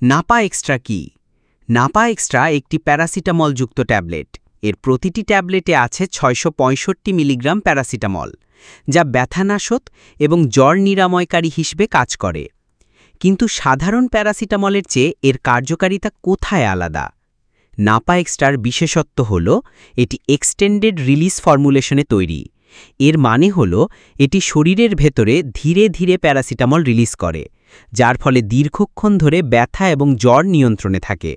Napa extra কি? Napa extra একটি প্যারাসিটামলযুক্ত tablet. এর প্রতিটি ট্যাবলেটে আছে 665 মিলিগ্রাম প্যারাসিটামল, যা ব্যথানাশক এবং জ্বর নিরাময়কারী হিসেবে কাজ করে। কিন্তু সাধারণ প্যারাসিটামলের চেয়ে এর কার্যকারিতা কোথায় আলাদা? নাপা এক্সট্রার বিশেষত্ব হল এটি এক্সটেন্ডেড রিলিজ ফর্মুলেশনে তৈরি। এর মানে হল এটি শরীরের ভেতরে ধীরে ধীরে প্যারাসিটামল রিলিজ করে, যার ফলে দীর্ঘক্ষণ ধরে ব্যথা এবং জ্বর নিয়ন্ত্রণে থাকে।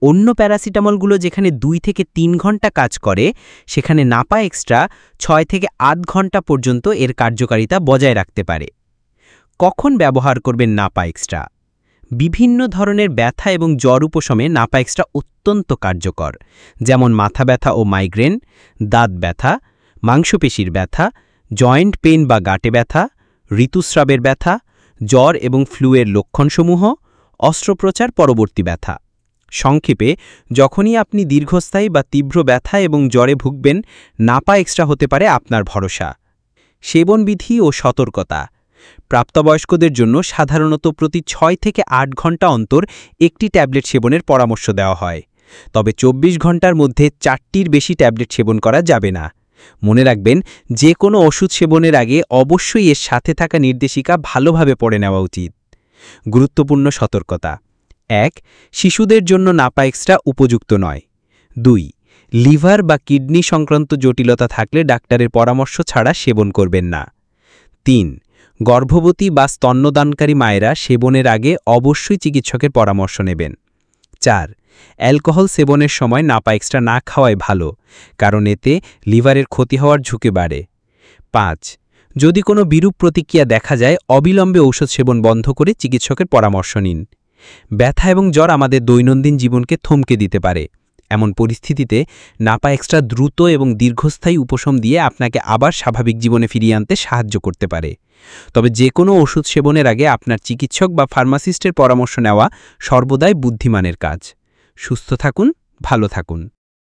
অন্য প্যারাসিটামলগুলো যেখানে 2 থেকে 3 ঘন্টা কাজ করে, সেখানে নাপা এক্সট্রা 6 থেকে 8 ঘন্টা পর্যন্ত এর কার্যকারিতা বজায় রাখতে পারে। কখন ব্যবহার করবেন নাপা এক্সট্রা? বিভিন্ন ধরনের ব্যথা এবং জ্বর উপশমে নাপা এক্সট্রা অত্যন্ত কার্যকর, যেমন মাথা ব্যথা ও মাইগ্রেন, দাঁত ব্যথা, মাংসপেশির ব্যথা, জয়েন্ট পেইন বা গাঁটে ব্যথা, ঋতুস্রাবের ব্যথা, জ্বর এবং ফ্লুয়ের লক্ষণসমূহ, অস্ত্রোপচার পরবর্তী ব্যথা। সংক্ষেপে, যখনই আপনি দীর্ঘস্থায়ী বা তীব্র ব্যথা এবং জ্বরে ভুগবেন, নাপা এক্সট্রা হতে পারে আপনার ভরসা। সেবনবিধি ও সতর্কতা। প্রাপ্তবয়স্কদের জন্য সাধারণত প্রতি 6 থেকে 8 ঘন্টা অন্তর একটি ট্যাবলেট সেবনের পরামর্শ দেওয়া হয়। তবে 24 ঘন্টার মধ্যে 4টির বেশি ট্যাবলেট সেবন করা যাবে না। মনে রাখবেন, যে কোনো ওষুধ সেবনের আগে অবশ্যই এর সাথে থাকা নির্দেশিকা ভালোভাবে পড়ে নেওয়া উচিত। গুরুত্বপূর্ণ সতর্কতা: 1. শিশুদের জন্য নাপা এক্সট্রা উপযুক্ত নয়। 2. লিভার বা কিডনি সংক্রান্ত জটিলতা থাকলে ডাক্তারের পরামর্শ ছাড়া সেবন করবেন না। 3. গর্ভবতী বা স্তন্যদানকারী মায়েরা সেবনের আগে অবশ্যই চিকিৎসকের পরামর্শ নেবেন। 4. অ্যালকোহল সেবনের সময় নাপা এক্সট্রা না খাওয়াই ভালো, কারণ এতে লিভারের ক্ষতি হওয়ার ঝুঁকি বাড়ে। 5. যদি কোনো বিরূপ প্রতিক্রিয়া দেখা যায়, অবিলম্বে ঔষধ সেবন বন্ধ করে চিকিৎসকের পরামর্শ নিন। ব্যথা এবং জ্বর আমাদের দৈনন্দিন জীবনকে থমকে দিতে পারে। এমন পরিস্থিতিতে নাপা এক্সট্রা দ্রুত এবং দীর্ঘস্থায়ী উপশম দিয়ে আপনাকে আবার স্বাভাবিক জীবনে ফিরিয়ে আনতে সাহায্য করতে পারে। তবে যে কোনো ওষুধ সেবনের আগে আপনার চিকিৎসক বা ফার্মাসিস্টের পরামর্শ নেওয়া সর্বদাই বুদ্ধিমানের কাজ। সুস্থ থাকুন, ভালো থাকুন।